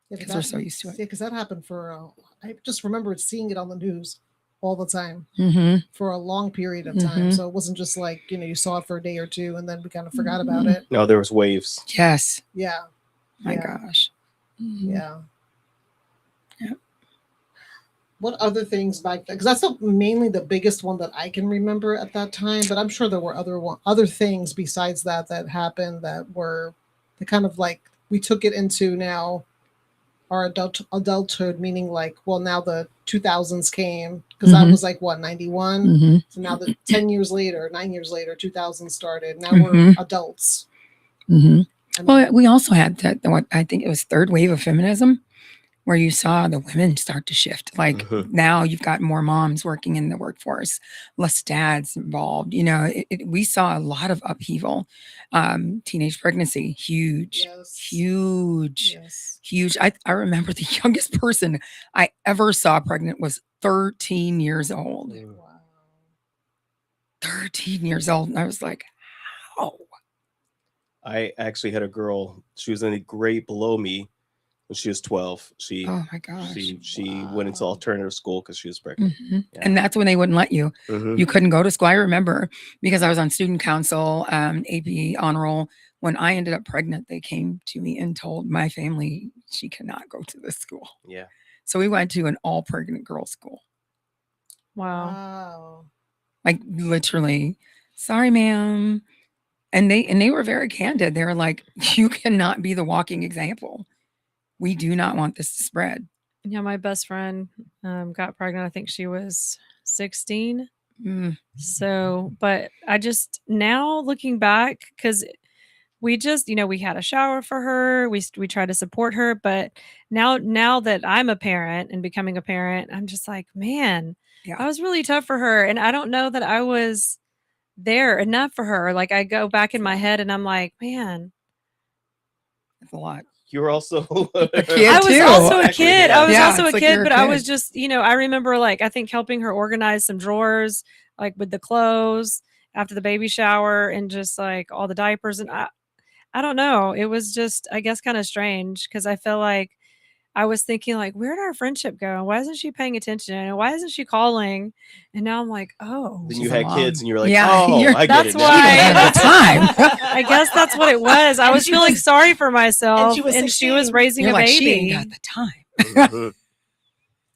because they're so used to it. Yeah, because that happened for. I just remember seeing it on the news all the time for a long period of time. So it wasn't just like you saw it for a day or two, and then we kind of forgot about it. No, there was waves. Yes. Yeah. My gosh. Yeah. Yeah. What other things back then? Because that's mainly the biggest one that I can remember at that time. But I'm sure there were other things besides that happened that kind of like we took it into now our adulthood, meaning like, well, now the 2000s came because that was like what 91. So now the 9 years later, 2000 started. Now we're adults. Well, we also had what I think it was third wave of feminism, where you saw the women start to shift. Like now you've got more moms working in the workforce, less dads involved. We saw a lot of upheaval. Teenage pregnancy, huge. I remember the youngest person I ever saw pregnant was 13 years old. Wow. 13 years old. And I was like, how? I actually had a girl, she was in a grade below me when she was 12. Oh my gosh. She went into alternative school because she was pregnant. Yeah. And that's when they wouldn't let you. You couldn't go to school. I remember because I was on student council, AP honor roll. When I ended up pregnant, they came to me and told my family she cannot go to this school. Yeah. So we went to an all pregnant girls school. Wow. Like literally, sorry, ma'am. And they were very candid. They were like, you cannot be the walking example. We do not want this to spread. Yeah, my best friend got pregnant. I think she was 16. Mm. So, but I just now looking back, because we just, we had a shower for her. We try to support her, but now that I'm a parent and becoming a parent, I'm just like, man, Yeah. that was really tough for her, and I don't know that I was there enough for her. Like I go back in my head and I'm like, man, That's a lot. You're also A kid I was too. also a Exactly, kid. yeah. I was Yeah, also a it's like kid, you're a but I was kid. just, I remember like I think helping her organize some drawers, like with the clothes after the baby shower and just like all the diapers. And I don't know. It was just, I guess, kind of strange because I feel like I was thinking like, where'd our friendship go? Why isn't she paying attention? And why isn't she calling? And now I'm like, oh, Then She's you a had mom. kids and you're like, Yeah, oh, you're- I get that's it why. now. She don't have the time. I guess that's what it was. I And was she feeling was- sorry for myself, and she was 16. raising You're a like, baby. she ain't got the time. Mhm.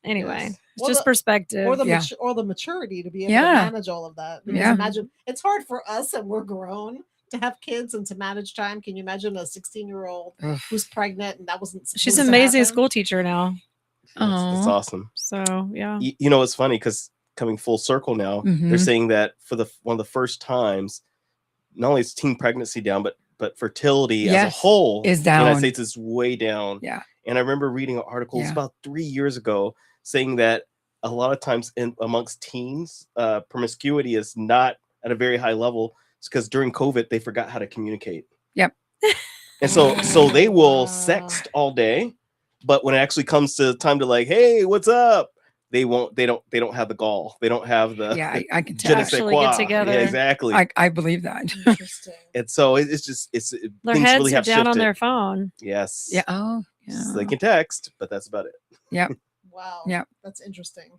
Anyway, Yes. it's Well, just perspective. or the Yeah. or the maturity to be able Yeah. to manage all of that. Because Yeah. imagine it's hard for us and we're grown to have kids and to manage time. Can you imagine a 16-year-old Ugh. who's pregnant and that wasn't She's supposed an to amazing happen? school teacher now. That's Aw. awesome. So yeah. You know, it's funny because coming full circle now, they're Mhm. saying that for one of the first times, not only is teen pregnancy down, but fertility as a Yes, whole is in the United down. States is way down. Yeah. And I remember reading an article Yeah. about 3 years ago saying that a lot of times amongst teens, promiscuity is not at a very high level. It's because during COVID they forgot how to communicate. Yep. And so they will Wow. sext all day, but when it actually comes to time to like, hey, what's up? They don't have the gall. They don't have the Yeah, I can je ne tell. sais Actually get quoi. together. Yeah, exactly. I believe that. Interesting. And so it's just Their things heads really are have down on shifted. their phone. Yes. Yeah. Oh, So yeah. they can text, but that's about it. Yep. Wow. Yep. That's interesting.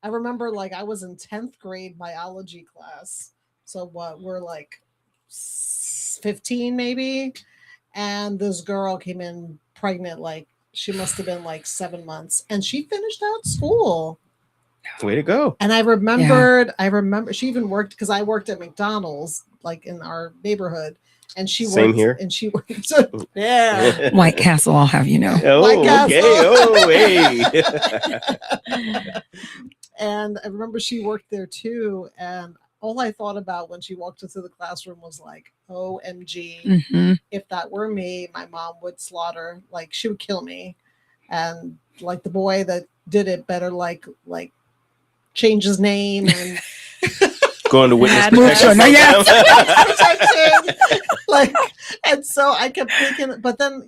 I remember like I was in 10th grade biology class. So what we're like 15 maybe. And this girl came in pregnant, like she must have been like 7 months, and she finished out school. Way to go. And I remember she even worked because I worked at McDonald's, like in our neighborhood, and she Same worked here. and she worked. So, yeah. White Castle, I'll have you know. Oh, Castle. okay. Oh, hey. And I remember she worked there too. And all I thought about when she walked into the classroom was like, OMG, Hmm. if that were me, my mom would slaughter, like she would kill me. And like the boy that did it better like change his name and Going to witness Mad protection. Protection. Yes. protection. Like, and so I kept thinking, but then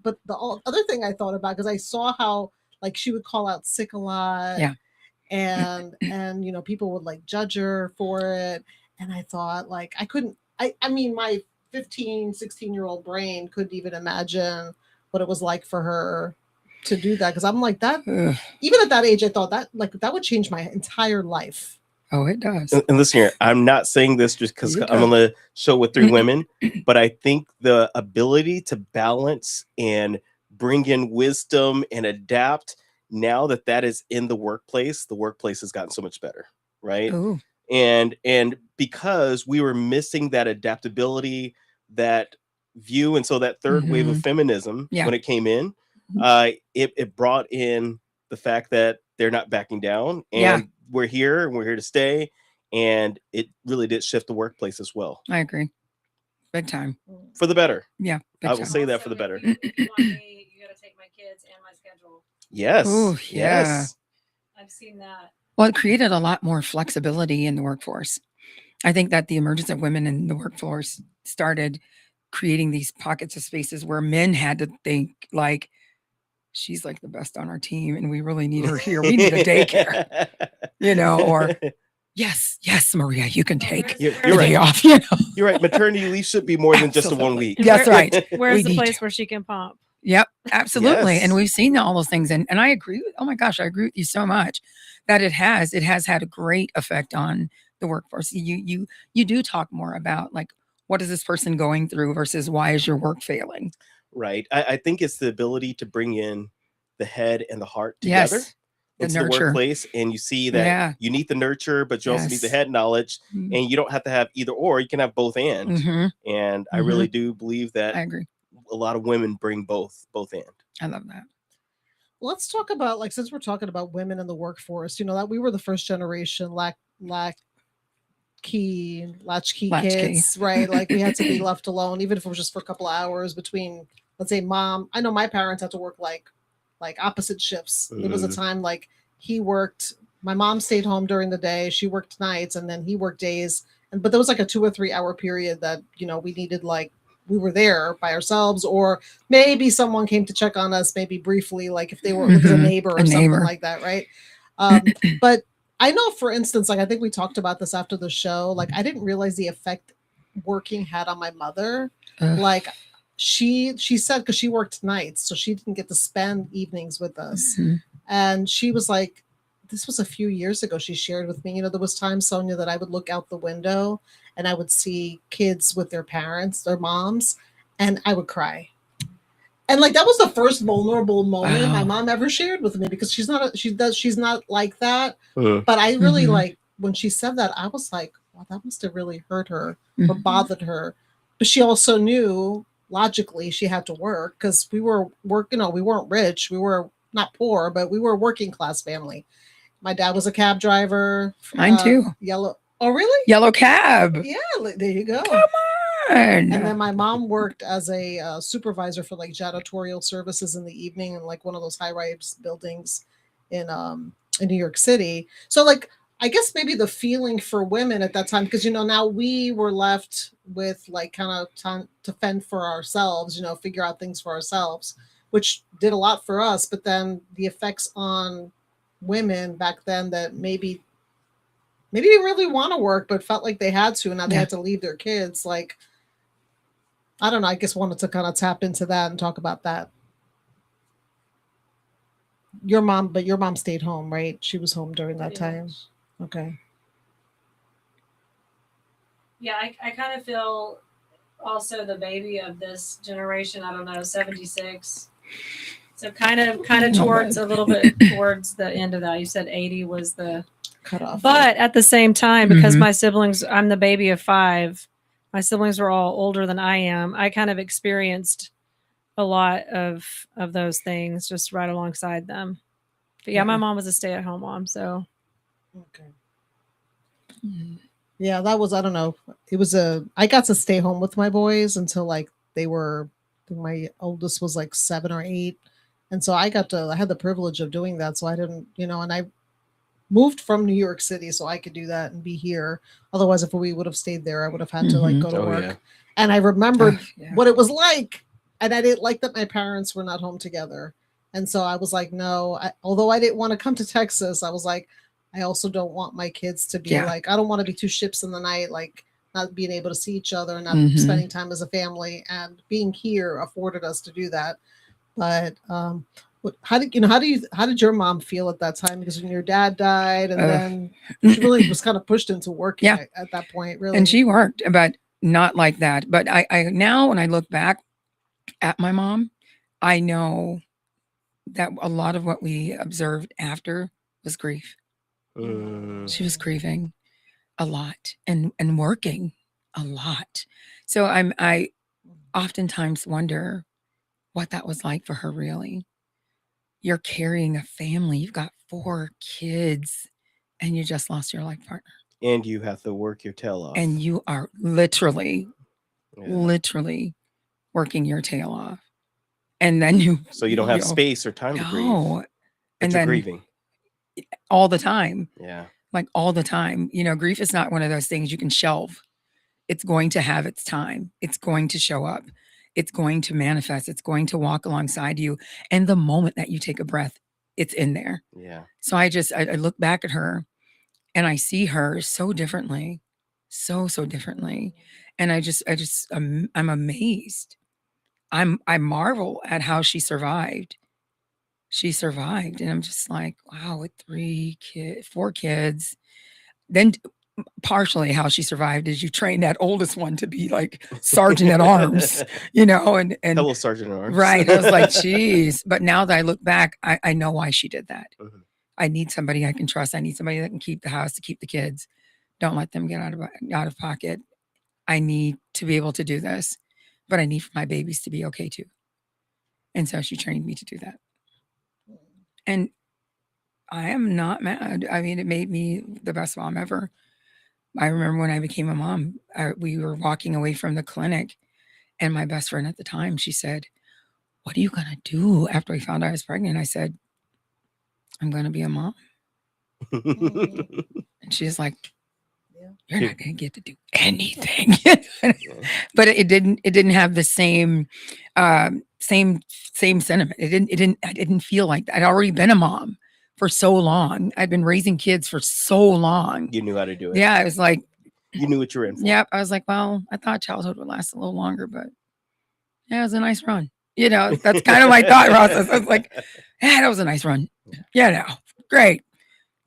but the other thing I thought about, because I saw how like she would call out sick a lot. Yeah. And people would like judge her for it. And I thought like I mean my 16-year-old brain couldn't even imagine what it was like for her to do that. Because I'm like that, Ugh. even at that age, I thought that would change my entire life. Oh, it does. And listen here, I'm not saying this just because You're I'm on the show with 3 women, but I think the ability to balance and bring in wisdom and adapt, now that is in the workplace has gotten so much better, right? Ooh. And because we were missing that adaptability, that view, and so that third wave of feminism, Yeah. when it came in, it brought in the fact that they're not backing down, and Yeah. we're here to stay, and it really did shift the workplace as well I agree. Big time. for the better. Yeah. Big I will time. say that for the better. You got to take my kids and my schedule. Yes. Ooh, yeah. Yes. I've seen that. Well, it created a lot more flexibility in the workforce. I think that the emergence of women in the workforce started creating these pockets of spaces where men had to think like, she's like the best on our team and we really need her here. We need a daycare, or yes, Maria, you can take You're the day right. off, You're right. Maternity leave should be more than just a 1 week. That's right. Where's We the need place to. where she can pump? Yep, absolutely. Yes. And we've seen all those things. And I agree with, oh my gosh, I agree with you so much that it has had a great effect on the workforce. You do talk more about like, what is this person going through versus why is your work failing? Right. I think it's the ability to bring in the head and the heart together Yes. The into the nurture. workplace. And you see that Yeah. you need the nurture, but you also need the Yes. head knowledge. Mhm. And you don't have to have either or. You can have both and. Mhm. And I really do believe that I agree. a lot of women bring both and. I love that. let's talk about, like, since we're talking about women in the workforce, that we were the first generation latchkey kids, right? Like we had to be left alone, even if it was just for a couple of hours between, let's say, mom. I know my parents had to work like opposite shifts. There was a time like he worked. My mom stayed home during the day. She worked nights, and then he worked days. But there was like a 2 or 3 hour period that we needed, like, we were there by ourselves, or maybe someone came to check on us, maybe briefly, like if they were like a neighbor or something like that, right? But I know, for instance, like I think we talked about this after the show. Like I didn't realize the effect working had on my mother. Like she said, because she worked nights, so she didn't get to spend evenings with us. And she was like, this was a few years ago, she shared with me, there was times, Sonia, that I would look out the window and I would see kids with their parents, their moms, and I would cry. And like that was the first vulnerable moment my mom ever shared with me, because she's not like that. But I really like when she said that, I was like, wow, that must have really hurt her or bothered her. But she also knew logically she had to work, because we were working, we weren't rich, we were not poor, but we were a working class family. My dad was a cab driver. Mine too. Yellow. Oh, really? Yellow cab. Yeah, there you go. Come on. And then my mom worked as a supervisor for like janitorial services in the evening in like one of those high-rise buildings in New York City. So like I guess maybe the feeling for women at that time, because now we were left with like kind of time to fend for ourselves, figure out things for ourselves, which did a lot for us. But then the effects on women back then that maybe didn't really want to work but felt like they had to, and now they had to leave their kids. Like, I don't know, I guess wanted to kind of tap into that and talk about that. Your mom stayed home, right? She was home during that time. Okay. Yeah, I kind of feel also the baby of this generation. I don't know, 76. So kind of towards a little bit towards the end of that. You said 80 was the cutoff. But at the same time, because my siblings, I'm the baby of 5. My siblings were all older than I am. I kind of experienced a lot of those things just right alongside them. But yeah, my mom was a stay-at-home mom, so. Okay. Yeah, that was, I don't know. It was I got to stay home with my boys until like they were, I think my oldest was like 7 or 8. And so I had the privilege of doing that. So I didn't, and I moved from New York City so I could do that and be here. Otherwise, if we would have stayed there, I would have had to like go to work. Yeah. And I remembered what it was like. And I didn't like that my parents were not home together. And so I was like, no, although I didn't want to come to Texas, I was like, I also don't want my kids to be like, I don't want to be 2 ships in the night, like not being able to see each other and not spending time as a family. And being here afforded us to do that. But how did your mom feel at that time? Because when your dad died, and then she really was kind of pushed into working at that point, really. And she worked, but not like that. But I now, when I look back at my mom, I know that a lot of what we observed after was grief. She was grieving a lot and working a lot. So I oftentimes wonder what that was like for her, really. You're carrying a family. You've got 4 kids and you just lost your life partner. And you have to work your tail off. And you are literally working your tail off. And then so you don't have space or time to grieve. And then grieving all the time. Yeah. Like all the time. Grief is not one of those things you can shelve. It's going to have its time. It's going to show up. It's going to manifest. It's going to walk alongside you. And the moment that you take a breath, it's in there. Yeah. So I look back at her and I see her so differently, so differently. And I'm amazed. I marvel at how she survived. She survived. And I'm just like, wow, with 4 kids. Then partially how she survived is you train that oldest one to be like sergeant at arms, and hello, sergeant at arms. Right. I was like, geez. But now that I look back, I know why she did that. I need somebody I can trust. I need somebody that can keep the house, to keep the kids. Don't let them get out of pocket. I need to be able to do this, but I need for my babies to be okay too. And so she trained me to do that. And I am not mad. I mean, it made me the best mom ever. I remember when I became a mom, we were walking away from the clinic, and my best friend at the time, she said, "What are you going to do after we found out I was pregnant?" I said, "I'm going to be a mom." And she's like, "You're not going to get to do anything." But it didn't have the same sentiment. I didn't feel like that. I'd already been a mom for so long. I'd been raising kids for so long. You knew how to do it. Yeah, I was like, you knew what you were in for. Yeah, I was like, well, I thought childhood would last a little longer, but yeah, it was a nice run. You know, that's kind of my thought process. I was like, yeah, that was a nice run. Yeah, no, great.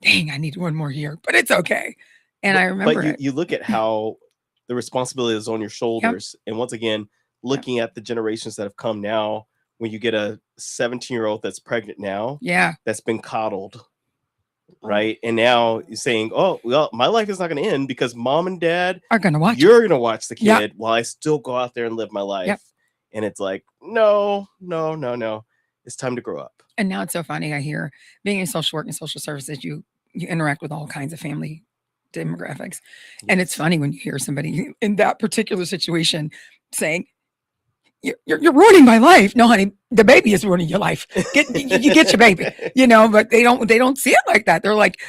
Dang, I need one more year, but it's okay. And I remember But you look at how the responsibility is on your shoulders. Yep. And once again, looking at the generations that have come now, when you get a 17-year-old that's pregnant now, that's been coddled, right? And now you're saying, oh, well, my life is not going to end because mom and dad are going to watch. You're going to watch the kid while I still go out there and live my life. Yep. And it's like, no. It's time to grow up. And now it's so funny. I hear being in social work and social services, you interact with all kinds of family demographics. Yes. And it's funny when you hear somebody in that particular situation saying, you're ruining my life. No, honey, the baby is ruining your life. You get your baby, you know, but they don't see it like that. They're like,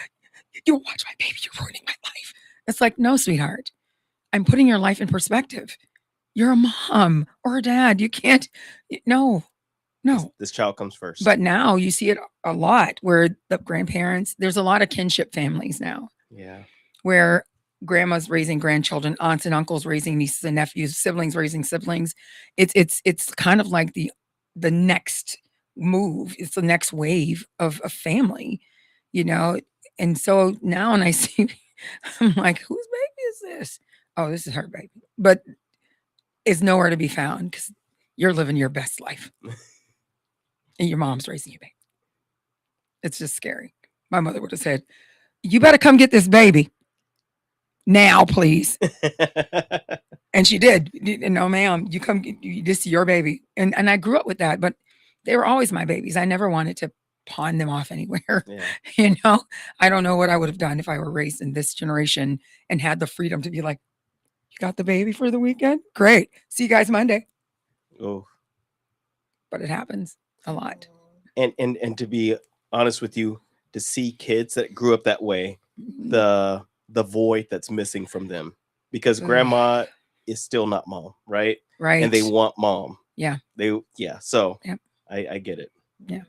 you watch my baby, you're ruining my life. It's like, no, sweetheart, I'm putting your life in perspective. You're a mom or a dad. You can't, no. This child comes first. But now you see it a lot where the grandparents, there's a lot of kinship families now. Yeah. Where grandma's raising grandchildren, aunts and uncles raising nieces and nephews, siblings raising siblings. It's kind of like the next move. It's the next wave of a family, you know? And so now when I see, I'm like, whose baby is this? Oh, this is her baby. But it's nowhere to be found because you're living your best life. And your mom's raising your baby. It's just scary. My mother would have said, you better come get this baby now, please. And she did. No, ma'am, you come get this is your baby. And I grew up with that, but they were always my babies. I never wanted to pawn them off anywhere. Yeah. You know, I don't know what I would have done if I were raised in this generation and had the freedom to be like, you got the baby for the weekend? Great. See you guys Monday. Oh. But it happens a lot. And to be honest with you, to see kids that grew up that way, the void that's missing from them, because grandma is still not mom, right? Right. And they want mom. Yeah. So I get it. Yeah.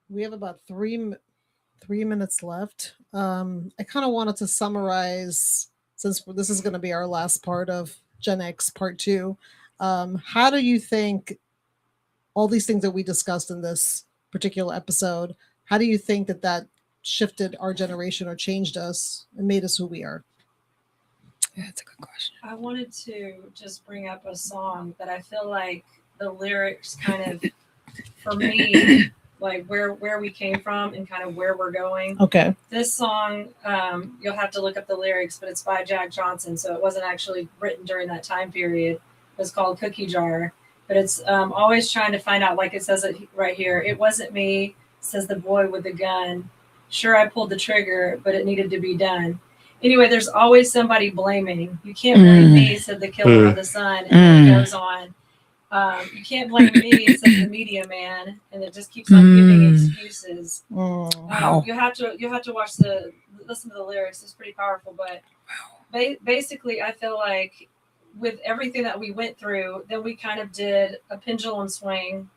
We have about 3 minutes left. I kind of wanted to summarize, since this is going to be our last part of Gen X Part 2. How do you think all these things that we discussed in this particular episode, how do you think that shifted our generation or changed us and made us who we are? Yeah, that's a good question. I wanted to just bring up a song that I feel like the lyrics kind of, for me, like where we came from and kind of where we're going. Okay. This song, you'll have to look up the lyrics, but it's by Jack Johnson, so it wasn't actually written during that time period. It's called Cookie Jar, but it's always trying to find out, like it says it right here. It wasn't me, says the boy with the gun. Sure, I pulled the trigger, but it needed to be done. Anyway, there's always somebody blaming. You can't blame me, said the killer of the sun, and it goes on. You can't blame me, said the media man, and it just keeps on giving excuses. Wow. You have to listen to the lyrics. It's pretty powerful, but basically, I feel like with everything that we went through, then we kind of did a pendulum swing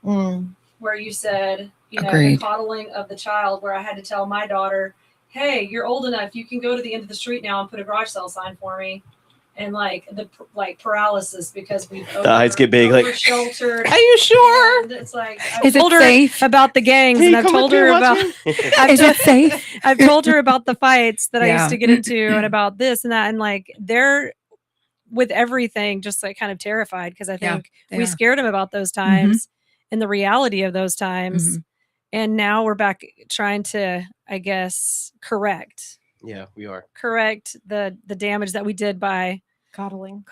where you said, you know, the coddling of the child, where I had to tell my daughter, hey, you're old enough, you can go to the end of the street now and put a garage sale sign for me. And like paralysis because the eyes get big, like sheltered. Are you sure? And it's like Is it safe? About the gangs, and I've told her about. Is it safe? I've told her about the fights that I used to get into, and about this and that, and like they're with everything, just like kind of terrified because I think we scared them about those times and the reality of those times, and now we're back trying to, I guess, correct. Yeah, we are. Correct the damage that we did by coddling.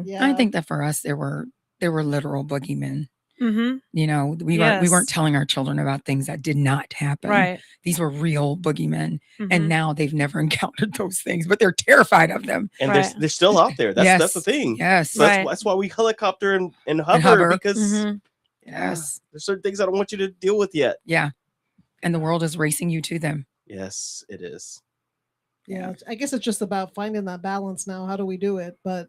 Yeah. I think that for us, there were literal boogeymen. Mhm. You know, we weren't telling our children about things that did not happen. Right. These were real boogeymen, Mhm. and now they've never encountered those things, but they're terrified of them. And Right. they're still out there. That's the Yes. thing. Yes. So Right. that's why we helicopter and hover, hover. because Mhm. Yes. there's certain things I don't want you to deal with yet. Yeah. And the world is racing you to them. Yes, it is. Yeah, I guess it's just about finding that balance now. How do we do it? But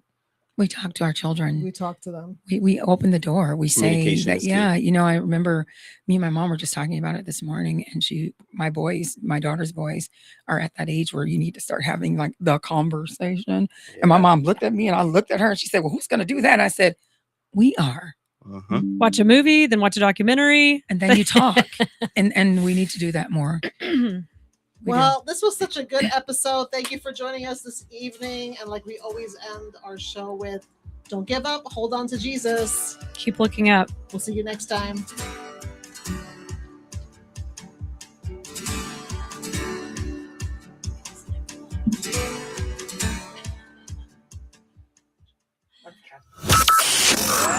We talk to our children. we talk to them. We open the door. We say Communication that, is key. yeah, you know, I remember me and my mom were just talking about it this morning, and my daughter's boys are at that age where you need to start having like the conversation. And my mom looked at me and I looked at her and she said, well, who's going to do that? And I said, we are. Watch a movie, then watch a documentary. And then you talk. and we need to do that more. Well, this was such a good episode. Thank you for joining us this evening. And like we always end our show with, don't give up, hold on to Jesus. Keep looking up. We'll see you next time.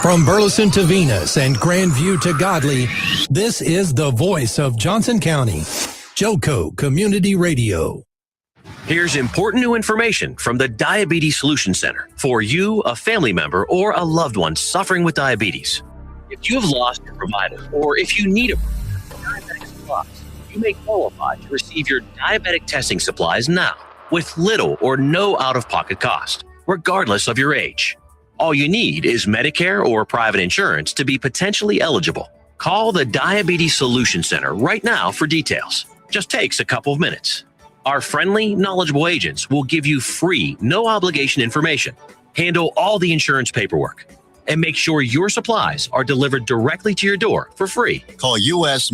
From Burleson to Venus and Grandview to Godley, this is the voice of Johnson County, Joco Community Radio. Here's important new information from the Diabetes Solution Center for you, a family member, or a loved one suffering with diabetes. If you have lost your provider, or if you need a provider for diabetic supplies, you may qualify to receive your diabetic testing supplies now with little or no out-of-pocket cost, regardless of your age. All you need is Medicare or private insurance to be potentially eligible. Call the Diabetes Solution Center right now for details. Just takes a couple of minutes. Our friendly, knowledgeable agents will give you free, no-obligation information, handle all the insurance paperwork, and make sure your supplies are delivered directly to your door for free. Call U.S.